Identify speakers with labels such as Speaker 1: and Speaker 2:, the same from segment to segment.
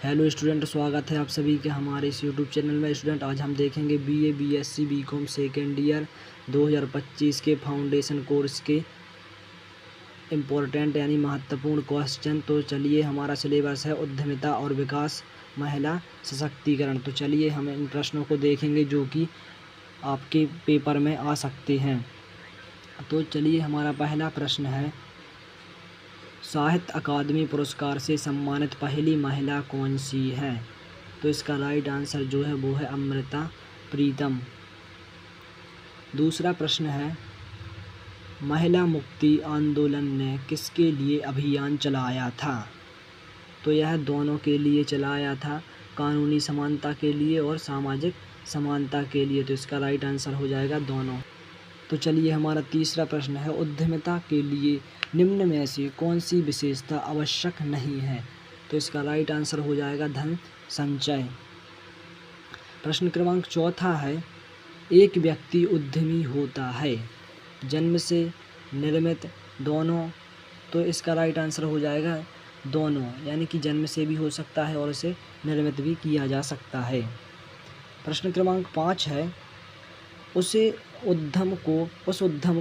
Speaker 1: Hello student, स्वागत है आप सभी के हमारे इस यूट्यूब चैनल में। स्टूडेंट, आज हम देखेंगे BA, BSc, BCom second year 2025 के फाउंडेशन कोर्स के इम्पोर्टेंट यानी महत्वपूर्ण क्वेश्चन। तो चलिए, हमारा सिलेबस है उद्यमिता और विकास, महिला सशक्तिकरण। तो चलिए हम इन प्रश्नों को देखेंगे जो कि आपके पेपर में आ सकते हैं। तो चलिए, हमारा पहला प्रश्न है, साहित्य अकादमी पुरस्कार से सम्मानित पहली महिला कौन सी है? तो इसका राइट आंसर जो है वो है अमृता प्रीतम। दूसरा प्रश्न है, महिला मुक्ति आंदोलन ने किसके लिए अभियान चलाया था? तो यह दोनों के लिए चलाया था, कानूनी समानता के लिए और सामाजिक समानता के लिए। तो इसका राइट आंसर हो जाएगा दोनों। तो चलिए, हमारा तीसरा प्रश्न है, उद्यमिता के लिए निम्न में से कौन सी विशेषता आवश्यक नहीं है? तो इसका राइट आंसर हो जाएगा धन संचय। प्रश्न क्रमांक चौथा है, एक व्यक्ति उद्यमी होता है जन्म से, निर्मित, दोनों? तो इसका राइट आंसर हो जाएगा दोनों, यानी कि जन्म से भी हो सकता है और इसे निर्मित भी किया जा सकता है। प्रश्न क्रमांक 5 है, उस उद्यम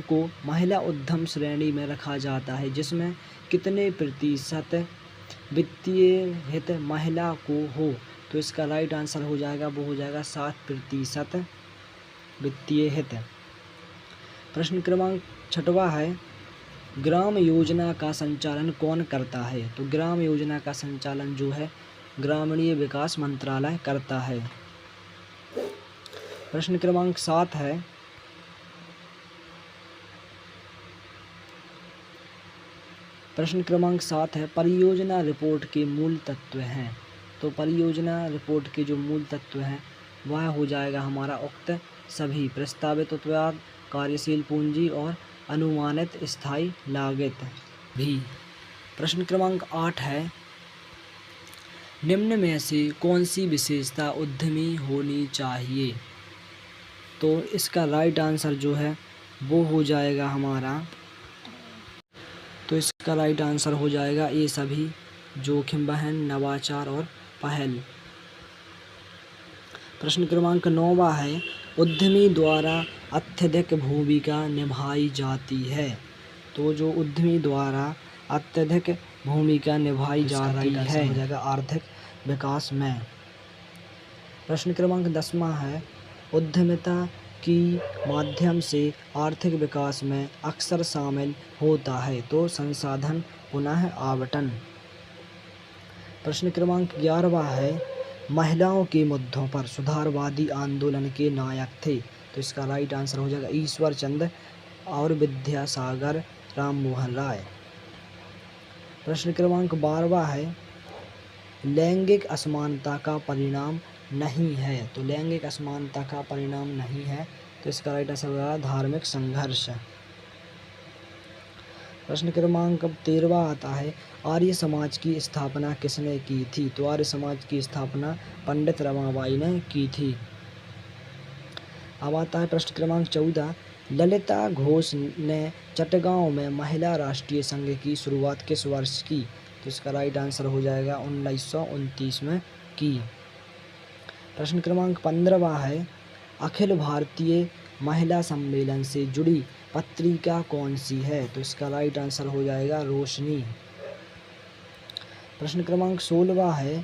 Speaker 1: को महिला उद्यम श्रेणी में रखा जाता है जिसमें कितने प्रतिशत वित्तीय हित महिला को हो? तो इसका राइट आंसर हो जाएगा वो हो जाएगा 7% वित्तीय हित। प्रश्न क्रमांक 6वां है, ग्राम योजना का संचालन कौन करता है? तो ग्राम योजना का संचालन जो है ग्रामीण विकास मंत्रालय करता है। प्रश्न क्रमांक 7 है, परियोजना रिपोर्ट के मूल तत्व हैं। तो परियोजना रिपोर्ट के जो मूल तत्व हैं वह हो जाएगा हमारा उक्त सभी, प्रस्तावित उत्पाद, कार्यशील पूंजी और अनुमानित स्थायी लागत भी। प्रश्न क्रमांक 8 है, निम्न में से कौन सी विशेषता उद्यमी होनी चाहिए? तो इसका राइट आंसर जो है वो हो जाएगा हमारा, तो इसका राइट आंसर हो जाएगा ये सभी, जोखिम वहन, नवाचार और पहल। प्रश्न क्रमांक 9वां है, उद्यमी द्वारा अत्यधिक भूमिका निभाई जाती है। तो जो उद्यमी द्वारा अत्यधिक भूमिका निभाई जाती है हो जाएगा आर्थिक विकास में। प्रश्न क्रमांक 10वां है, उद्यमिता की माध्यम से आर्थिक विकास में अक्सर शामिल होता है। तो संसाधन पुनः आवंटन। प्रश्न क्रमांक 11वां है, महिलाओं के मुद्दों पर सुधारवादी आंदोलन के नायक थे। तो इसका राइट आंसर हो जाएगा ईश्वर चंद्र और विद्यासागर राममोहन राय। प्रश्न क्रमांक 12वां है, लैंगिक असमानता का परिणाम नहीं है। तो लैंगिक असमानता का परिणाम नहीं है, तो इसका राइट आंसर होगा धार्मिक संघर्ष। प्रश्न क्रमांक 13वां आता है, आर्य समाज की स्थापना किसने की थी? तो आर्य समाज की स्थापना पंडित रमाबाई ने की थी। अब आता है प्रश्न क्रमांक 14, ललिता घोष ने चटगांव में महिला राष्ट्रीय संघ की शुरुआत किस वर्ष की? तो इसका राइट आंसर हो जाएगा 1929 में की। प्रश्न क्रमांक 15वां है, अखिल भारतीय महिला सम्मेलन से जुड़ी पत्रिका कौन सी है? तो इसका राइट आंसर हो जाएगा रोशनी। प्रश्न क्रमांक 16वां है,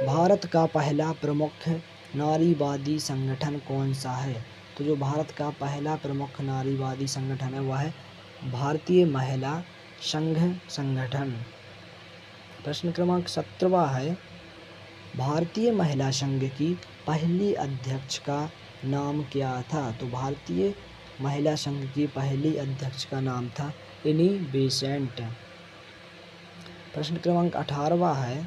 Speaker 1: भारत का पहला प्रमुख नारीवादी संगठन कौन सा है? तो जो भारत का पहला प्रमुख नारीवादी संगठन है वह है भारतीय महिला संघ संगठन। प्रश्न क्रमांक 17वां है, भारतीय महिला संघ की पहली अध्यक्ष का नाम क्या था? तो भारतीय महिला संघ की पहली अध्यक्ष का नाम था एनी बेसेंट। प्रश्न क्रमांक 18वां है,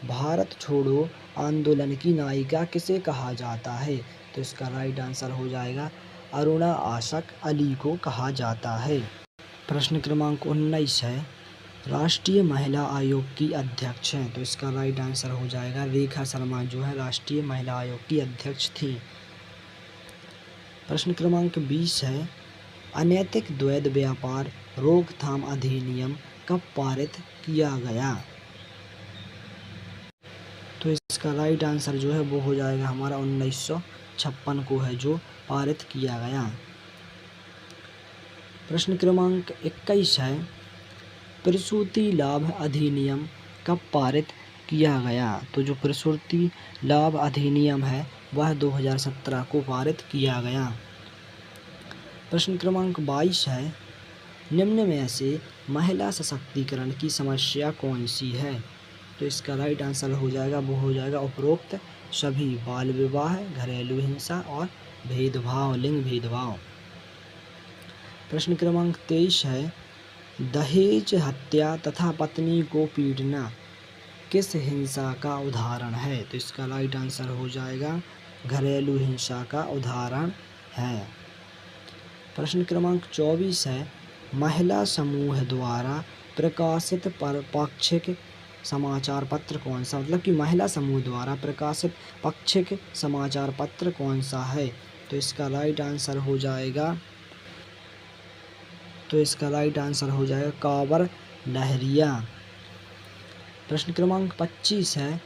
Speaker 1: भारत छोड़ो आंदोलन की नायिका किसे कहा जाता है? तो इसका राइट आंसर हो जाएगा अरुणा आशक अली को कहा जाता है। प्रश्न क्रमांक 19 है, राष्ट्रीय महिला आयोग की अध्यक्ष हैं। तो इसका राइट आंसर हो जाएगा रेखा शर्मा, जो है राष्ट्रीय महिला आयोग की अध्यक्ष थी। प्रश्न क्रमांक 20 है, अनैतिक द्वैध व्यापार रोकथाम अधिनियम कब पारित किया गया? इसका राइट आंसर जो है वो हो जाएगा हमारा 1956 को है जो पारित किया गया। प्रश्न क्रमांक 21 है, प्रसूति लाभ अधिनियम कब पारित किया गया? तो जो प्रसूति लाभ अधिनियम है वह 2017 को पारित किया गया। प्रश्न क्रमांक 22 है, निम्न में से महिला सशक्तिकरण की समस्या कौन सी है? तो इसका राइट आंसर हो जाएगा वो हो जाएगा उपरोक्त सभी, बाल विवाह, घरेलू हिंसा और भेदभाव, लिंग भेदभाव। प्रश्न क्रमांक 23 है, दहेज हत्या तथा पत्नी को पीटना किस हिंसा का उदाहरण है? तो इसका राइट आंसर हो जाएगा घरेलू हिंसा का उदाहरण है। प्रश्न क्रमांक 24 है, महिला समूह द्वारा प्रकाशित पाक्षिक समाचार पत्र कौन सा? मतलब कि महिला समूह द्वारा प्रकाशित पाक्षिक समाचार पत्र कौन सा है? तो इसका राइट आंसर हो जाएगा काबर लहरिया। प्रश्न क्रमांक 25 है,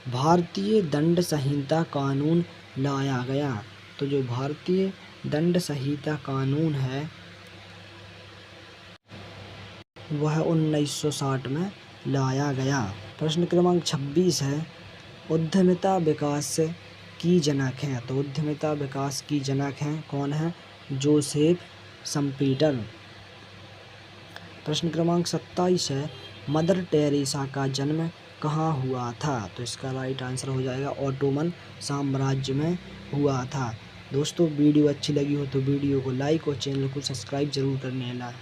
Speaker 1: भारतीय दंड संहिता कानून लाया गया? तो जो भारतीय दंड संहिता कानून है वह 1960 में लाया गया। प्रश्न क्रमांक 26 है, उद्यमिता विकास की जनक हैं? तो उद्यमिता विकास की जनक हैं कौन है? जोसेफ शम्पीटर। प्रश्न क्रमांक 27 है, मदर टेरेसा का जन्म कहाँ हुआ था? तो इसका राइट आंसर हो जाएगा ओटोमन साम्राज्य में हुआ था। दोस्तों वीडियो अच्छी लगी हो तो वीडियो को लाइक और चैनल को सब्सक्राइब जरूर करने